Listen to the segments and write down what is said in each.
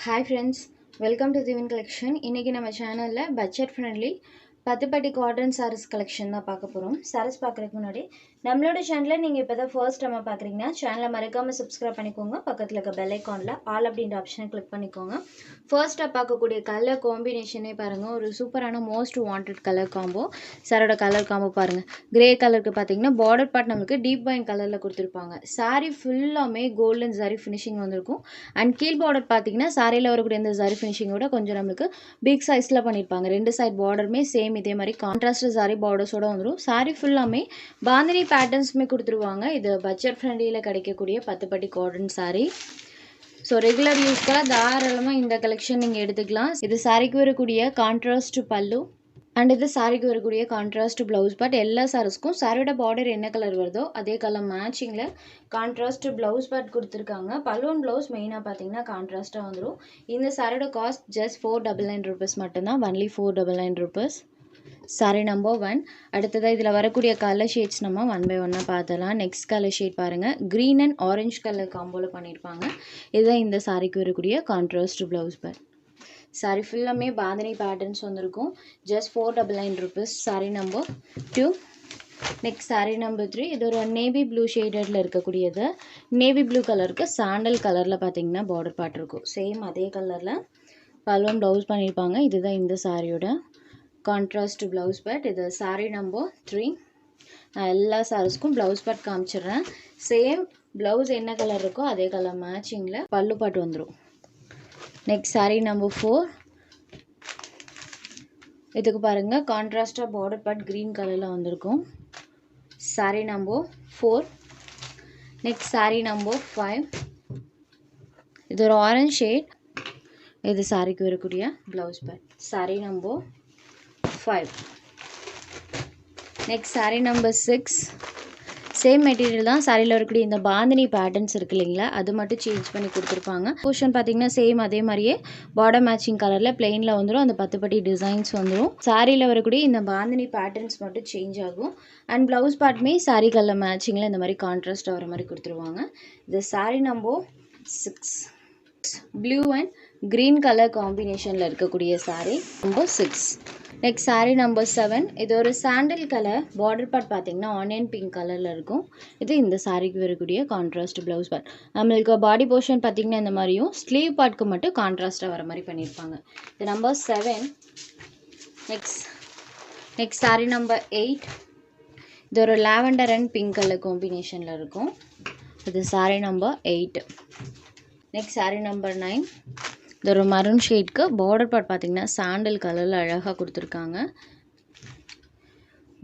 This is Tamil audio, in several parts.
Hi friends, welcome to Divin Collection. இன்னைக்கு நம்ம சேனல்ல பட்ஜெட் ஃப்ரெண்ட்லி பட்டுப்பட்டி காட்டன் சாரீஸ் கலெக்ஷன் தான் பார்க்க போறோம். சாரீஸ் பார்க்கறதுக்கு முன்னாடி நம்மளோட சேனலை நீங்க இப்பதான் ஃபர்ஸ்ட் டைம் பார்க்கறீங்கன்னா சேனலை மறக்காம சப்ஸ்கிரைப் பண்ணிக்கோங்க. பக்கத்துல இருக்க பெல் ஐகான்ல ஆல் அப்படின்ற ஆப்ஷனை கிளிக் பண்ணிக்கோங்க. ஃபர்ஸ்டா பார்க்கக்கூடிய கலர் காம்பினேஷனே பாருங்க, ஒரு சூப்பரான மோஸ்ட் வாண்டட் கலர் காம்போ. சாரோட கலர் காம்போ பாருங்க. கிரே கலருக்கு பாத்தீங்கன்னா பார்டர் பார்ட் நமக்கு டீப் வைன் கலர்ல கொடுத்திருப்பாங்க. சாரி ஃபுல்லாமே கோல்டன் சாரி ஃபினிஷிங் வந்திருக்கும். அண்ட் கீழ் பார்டர் பாத்தீங்கன்னா சாரியில வரக்கூடிய இந்த சாரி ஃபினிஷிங்கோட கொஞ்சம் நமக்கு பிக் சைஸ்ல பண்ணிருப்பாங்க. ரெண்டு சைட் பார்டருமே சேம் இதே மாதிரி கான்ட்ராஸ்ட் சாரி பார்டர்ஸோட வந்துடும். சாரி ஃபுல்லாமே பாந்தினி பேட்டர்ன்ஸுமே கொடுத்துருவாங்க. இது பட்ஜெட் ஃப்ரெண்ட்லியில் கிடைக்கக்கூடிய பட்டுப்பட்டி காட்டன் சாரி. ஸோ ரெகுலர் யூஸ்க்கெல்லாம் தாராளமாக இந்த கலெக்ஷன் நீங்கள் எடுத்துக்கலாம். இது சாரிக்கு வரக்கூடிய கான்ட்ராஸ்ட் பல்லு அண்ட் இது சாரிக்கு வரக்கூடிய கான்ட்ராஸ்ட் ப்ளவுஸ். பட் எல்லா சாரீஸ்க்கும் சாரியோட பார்டர் என்ன கலர் வருதோ அதே கலர் மேட்சிங்கில் கான்ட்ராஸ்ட் ப்ளவுஸ் பட் கொடுத்துருக்காங்க. பல்லுவன் ப்ளவுஸ் மெயினாக பார்த்தீங்கன்னா கான்ட்ராஸ்ட்டாக வந்துடும். இந்த சாரியோட காஸ்ட் ஜஸ்ட் 499 rupees மட்டும்தான். Only 499 rupees. Sorry number 1. அடுத்ததாக இதில் வரக்கூடிய கலர் ஷேட்ஸ் நம்ம ஒன் பை ஒன்னாக பார்த்தலாம். நெக்ஸ்ட் கலர் ஷேட் பாருங்கள், க்ரீன் அண்ட் ஆரஞ்ச் கலர் காம்போவில் பண்ணியிருப்பாங்க. இதுதான் இந்த சாரிக்கு வரக்கூடிய கான்ட்ராஸ்ட் ப்ளவுஸ் பட். சாரி ஃபுல்லாமே பாந்தினி பேட்டர்ன்ஸ் வந்திருக்கும். Just 499 rupees. Sorry number 2. Next sorry number 3. இது ஒரு நேவி ப்ளூ ஷேடடில் இருக்கக்கூடியது. நேவி ப்ளூ கலருக்கு சாண்டல் கலரில் பார்த்தீங்கன்னா பார்டர் பார்ட் இருக்கும். சேம் அதே கலரில் பல்லுவன் ப்ளவுஸ் பண்ணியிருப்பாங்க. இதுதான் இந்த சாரியோட கான்ட்ராஸ்ட் ப்ளவுஸ் பட். இது சாரி நம்பர் 3. நான் எல்லா சாரீஸ்க்கும் ப்ளவுஸ் பட் காமிச்சிடுறேன். சேம் ப்ளவுஸ் என்ன கலர் இருக்கோ அதே கலர் மேட்சிங்கில் பல்லு பாட் வந்துடும். Next sorry number 4. இதுக்கு பாருங்கள் கான்ட்ராஸ்டாக பார்டர் பார்ட் க்ரீன் கலரில் வந்திருக்கும். Sorry number 4. Next sorry number 5. இது ஒரு ஆரஞ்ச் ஷேட். இது சாரிக்கு வரக்கூடிய blouse part. Sorry number 5. Next sorry number 6. Same material தான். சாரியில் வரக்கூடிய இந்த பாந்தினி பேட்டர்ன்ஸ் இருக்கு இல்லைங்களா, அது மட்டும் சேஞ்ச் பண்ணி கொடுத்துருப்பாங்க. போர்ஷன் பார்த்தீங்கன்னா சேம் அதே மாதிரியே பார்டர் மேட்சிங் கலரில் பிளெயினில் வந்துடும். அந்த பட்டுப்பட்டி டிசைன்ஸ் வந்துடும். சாரியில் வரக்கூடிய இந்த பாந்தினி பேட்டர்ன்ஸ் மட்டும் சேஞ்ச் ஆகும். அண்ட் ப்ளவுஸ் பார்ட்டுமே சாரி கலர் மேட்சிங்கில் இந்த மாதிரி கான்ட்ராஸ்ட் வர மாதிரி கொடுத்துருவாங்க. இது sorry number 6. Blue and green colour காம்பினேஷனில் இருக்கக்கூடிய sorry number 6. Next sorry number 7. இது ஒரு சாண்டல் கலர். பார்டர் பார்ட் பார்த்தீங்கன்னா ஆனியன் பிங்க் கலரில் இருக்கும். இது இந்த சாரிக்கு வரக்கூடிய கான்ட்ராஸ்ட் ப்ளவுஸ் பார்ட். நம்மளுக்கு பாடி போர்ஷன் பார்த்தீங்கன்னா இந்த மாதிரியும் ஸ்லீவ் பார்ட்க்கு மட்டும் கான்ட்ராஸ்ட்டாக வர மாதிரி பண்ணியிருப்பாங்க. இது நம்பர் 7. Next sorry number 8. இது ஒரு லாவெண்டர் அண்ட் பிங்க் கலர் காம்பினேஷனில் இருக்கும். இது sorry number 8. Next sorry number 9. இது ஒரு மரூன் ஷேட்க்கு பார்டர் பார்ட் பார்த்தீங்கன்னா சாண்டல் கலரில் அழகாக கொடுத்துருக்காங்க.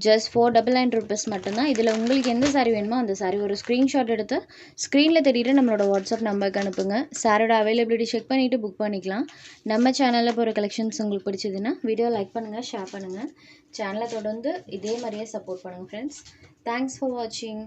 ஜஸ்ட் 499 rupees மட்டும்தான். இதில் உங்களுக்கு எந்த சாரி வேணுமோ அந்த சாரி ஒரு ஸ்க்ரீன்ஷாட் எடுத்து ஸ்க்ரீனில் தெரியுற நம்மளோட வாட்ஸ்அப் நம்பருக்கு அனுப்புங்க. சாரோட அவைலபிலிட்டி செக் பண்ணிவிட்டு புக் பண்ணிக்கலாம். நம்ம சேனலில் போகிற கலெக்ஷன்ஸ் உங்களுக்கு பிடிச்சதுன்னா வீடியோ லைக் பண்ணுங்கள், ஷேர் பண்ணுங்கள். சேனலை தொடர்ந்து இதே மாதிரியே சப்போர்ட் பண்ணுங்கள் ஃப்ரெண்ட்ஸ். தேங்க்ஸ் ஃபார் வாட்சிங்.